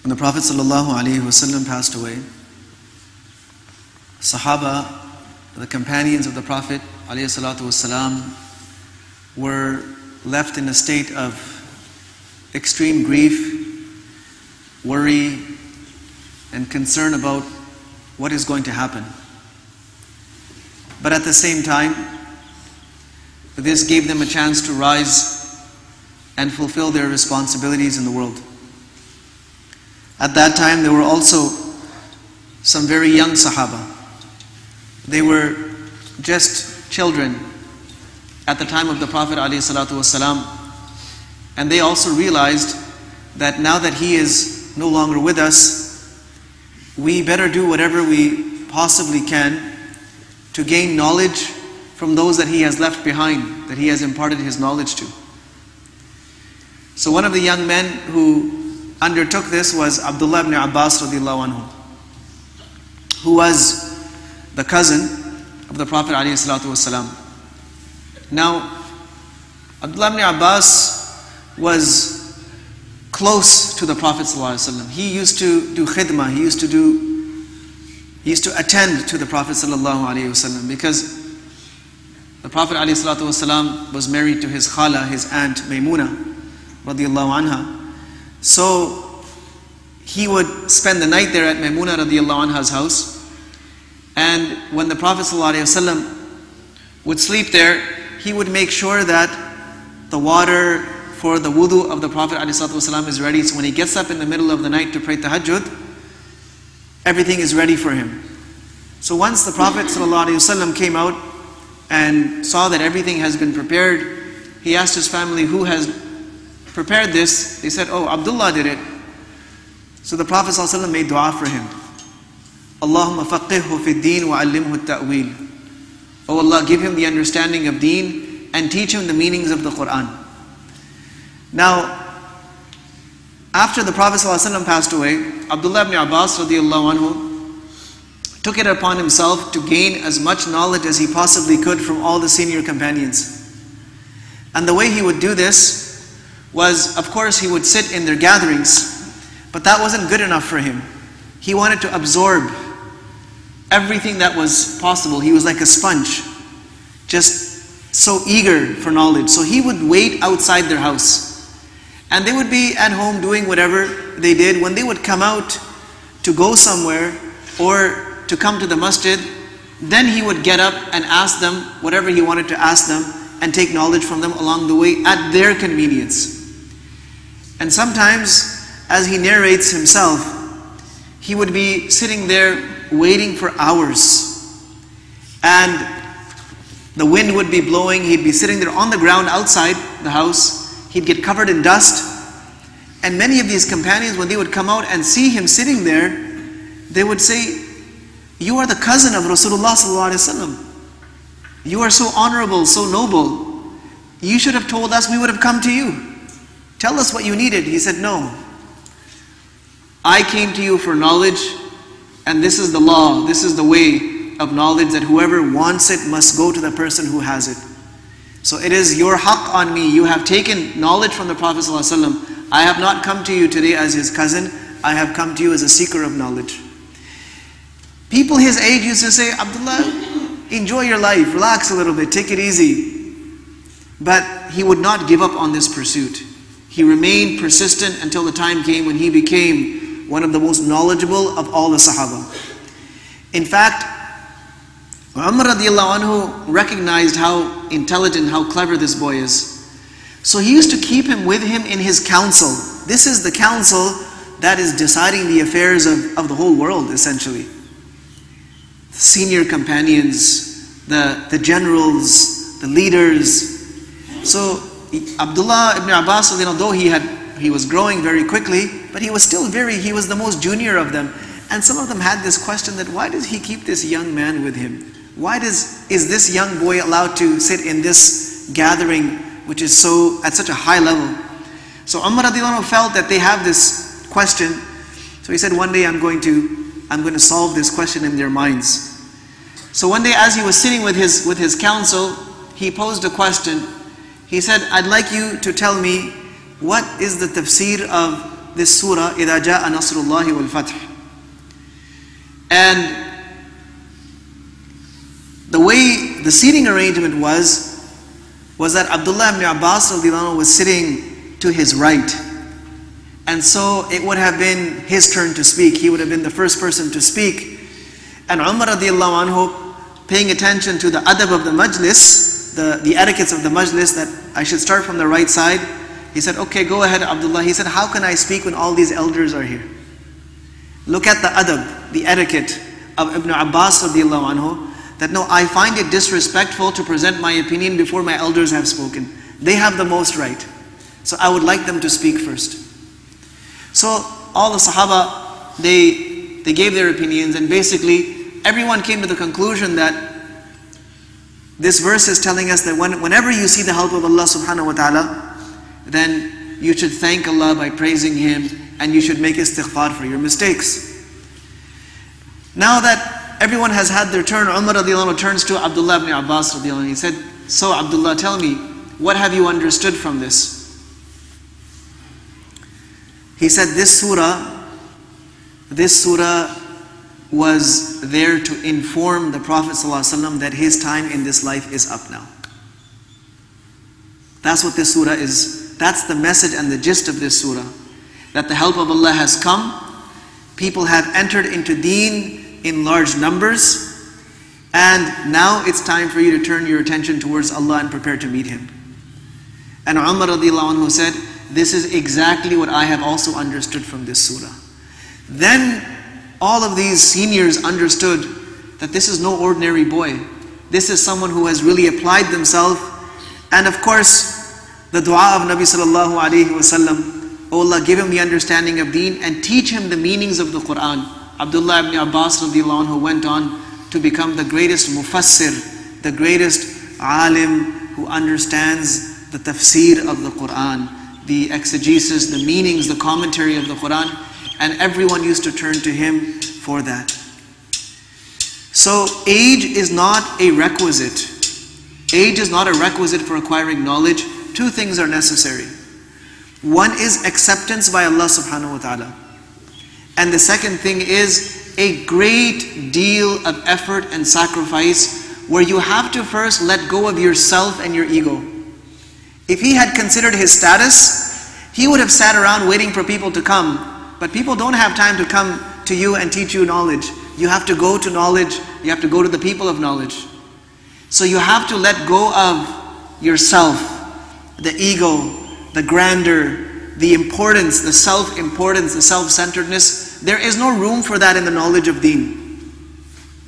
When the Prophet ﷺ passed away, Sahaba, the companions of the Prophet ﷺ, were left in a state of extreme grief, worry, and concern about what is going to happen. But at the same time, this gave them a chance to rise and fulfill their responsibilities in the world. At that time, there were also some very young Sahaba. They were just children at the time of the Prophet ﷺ, and they also realized that now that he is no longer with us, we better do whatever we possibly can to gain knowledge from those that he has left behind, that he has imparted his knowledge to. So one of the young men who undertook this was Abdullah ibn Abbas radiallahu anhu, who was the cousin of the Prophet ﷺ. Now, Abdullah ibn Abbas was close to the Prophet ﷺ. He used to do khidmah, he used to attend to the Prophet ﷺ, because the Prophet ﷺ was married to his khala, his aunt Maymuna radiallahu anha. So he would spend the night there at Maymuna radiallahu anha's house, and when the Prophet ﷺ would sleep there, he would make sure that the water for the wudu of the Prophet ﷺ is ready. So when he gets up in the middle of the night to pray tahajjud, everything is ready for him. So once the Prophet ﷺ came out and saw that everything has been prepared, he asked his family, who has prepared this? They said, oh, Abdullah did it. So the Prophet ﷺ made dua for him. Allahumma faqihhu fi d-din wa allimhu at-ta'wil. Oh Allah, give him the understanding of deen and teach him the meanings of the Quran. Now, after the Prophet ﷺ passed away, Abdullah ibn Abbas radiallahu anhu took it upon himself to gain as much knowledge as he possibly could from all the senior companions. And the way he would do this was, of course, he would sit in their gatherings, but that wasn't good enough for him. He wanted to absorb everything that was possible. He was like a sponge, just so eager for knowledge. So he would wait outside their house, and they would be at home doing whatever they did. When they would come out to go somewhere or to come to the masjid, then he would get up and ask them whatever he wanted to ask them and take knowledge from them along the way at their convenience. And sometimes, as he narrates himself, he would be sitting there waiting for hours, and the wind would be blowing. He'd be sitting there on the ground outside the house. He'd get covered in dust, and many of these companions, when they would come out and see him sitting there, they would say, you are the cousin of Rasulullah sallallahu alaihi wasallam. You are so honorable, so noble. You should have told us, we would have come to you. Tell us what you needed. He said, no. I came to you for knowledge, and this is the law, this is the way of knowledge, that whoever wants it must go to the person who has it. So it is your haqq on me. You have taken knowledge from the Prophet ﷺ. I have not come to you today as his cousin. I have come to you as a seeker of knowledge. People his age used to say, Abdullah, enjoy your life, relax a little bit, take it easy. But he would not give up on this pursuit. He remained persistent until the time came when he became one of the most knowledgeable of all the Sahaba. In fact, Umar radiallahu anhu recognized how intelligent, how clever this boy is. So he used to keep him with him in his council. This is the council that is deciding the affairs of the whole world, essentially. Senior companions, the generals, the leaders. So Abdullah ibn Abbas, though he was growing very quickly, but he was still he was the most junior of them. And some of them had this question that, why does he keep this young man with him? Why is this young boy allowed to sit in this gathering, which is at such a high level? So Umar radiallahu anhu felt that they have this question. So he said, one day I'm going to solve this question in their minds. So one day, as he was sitting with his council, he posed a question. He said, I'd like you to tell me, what is the tafsir of this surah, إِذَا جَاءَ نَصْرُ اللَّهِ وَالْفَتْحِ. And the way the seating arrangement was that Abdullah ibn Abbas was sitting to his right. And so it would have been his turn to speak. He would have been the first person to speak. And Umar radiallahu anhu, paying attention to the adab of the majlis, the etiquettes of the majlis, that I should start from the right side, he said, okay, go ahead, Abdullah. He said, how can I speak when all these elders are here? Look at the adab, the etiquette of Ibn Abbas radiallahu anhu, that no, I find it disrespectful to present my opinion before my elders have spoken. They have the most right. So I would like them to speak first. So all the Sahaba, they gave their opinions, and basically everyone came to the conclusion that this verse is telling us that whenever you see the help of Allah subhanahu wa ta'ala, then you should thank Allah by praising Him, and you should make istighfar for your mistakes. Now that everyone has had their turn, Umar radiallahu anhu turns to Abdullah ibn Abbas radiallahu anhu. He said, so Abdullah, tell me, what have you understood from this? He said, this surah was there to inform the Prophet ﷺ that his time in this life is up now. That's what this surah is. That's the message and the gist of this surah. That the help of Allah has come. People have entered into deen in large numbers. And now it's time for you to turn your attention towards Allah and prepare to meet Him. And Umar radiallahu anhu said, this is exactly what I have also understood from this surah. Then all of these seniors understood that this is no ordinary boy. This is someone who has really applied themselves. And of course, the dua of Nabi sallallahu alayhi wasallam, oh Allah, give him the understanding of deen and teach him the meanings of the Quran. Abdullah ibn Abbas radiallahu anhu went on to become the greatest mufassir, the greatest alim who understands the tafsir of the Quran, the exegesis, the meanings, the commentary of the Quran, and everyone used to turn to him for that. So age is not a requisite. Age is not a requisite for acquiring knowledge. Two things are necessary. One is acceptance by Allah subhanahu wa ta'ala. And the second thing is a great deal of effort and sacrifice, where you have to first let go of yourself and your ego. If he had considered his status, he would have sat around waiting for people to come. But people don't have time to come to you and teach you knowledge. You have to go to knowledge. You have to go to the people of knowledge. So you have to let go of yourself, the ego, the grandeur, the importance, the self-importance, the self-centeredness. There is no room for that in the knowledge of deen.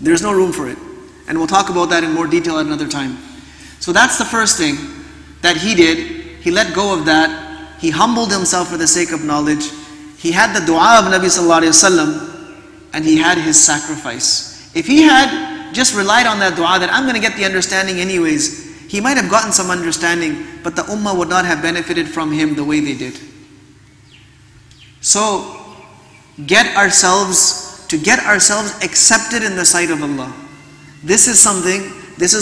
There's no room for it. And we'll talk about that in more detail at another time. So that's the first thing that he did. He let go of that. He humbled himself for the sake of knowledge. He had the dua of Nabi sallallahu alayhi wasallam, and he had his sacrifice. If he had just relied on that dua that I'm going to get the understanding anyways, he might have gotten some understanding, but the ummah would not have benefited from him the way they did. So get ourselves accepted in the sight of Allah. This is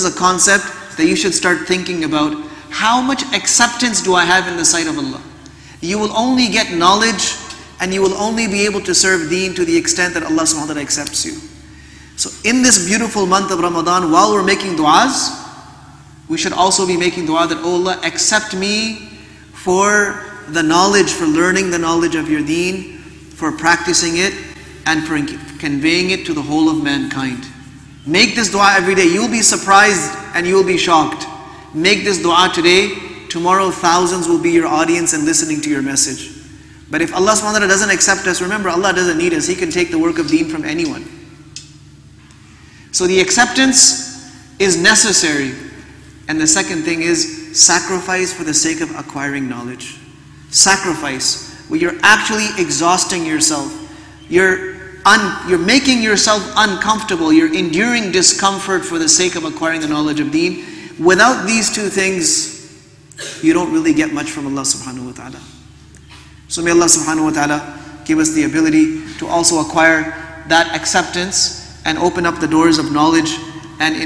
a concept that you should start thinking about. How much acceptance do I have in the sight of Allah? You will only get knowledge, and you will only be able to serve deen to the extent that Allah subhanahu wa ta'ala accepts you. So in this beautiful month of Ramadan, while we're making du'as, we should also be making dua that, oh Allah, accept me for the knowledge, for learning the knowledge of your deen, for practicing it, and for conveying it to the whole of mankind. Make this dua every day. You'll be surprised and you'll be shocked. Make this dua today. Tomorrow thousands will be your audience and listening to your message. But if Allah subhanahu wa ta'ala doesn't accept us, remember, Allah doesn't need us. He can take the work of deen from anyone. So the acceptance is necessary. And the second thing is sacrifice for the sake of acquiring knowledge. Sacrifice, where you're actually exhausting yourself. You're making yourself uncomfortable. You're enduring discomfort for the sake of acquiring the knowledge of deen. Without these two things, you don't really get much from Allah subhanahu wa ta'ala. So may Allah subhanahu wa ta'ala give us the ability to also acquire that acceptance and open up the doors of knowledge, and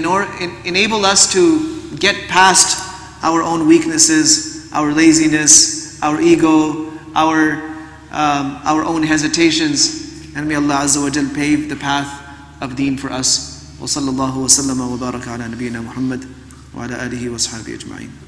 enable us to get past our own weaknesses, our laziness, our ego, our our own hesitations, and may Allah Azza wa Jal pave the path of deen for us. Wa sallallahu wa sallama wa baraka ala nabiyyina Muhammad wa ala alihi wa ashabihi ajma'in.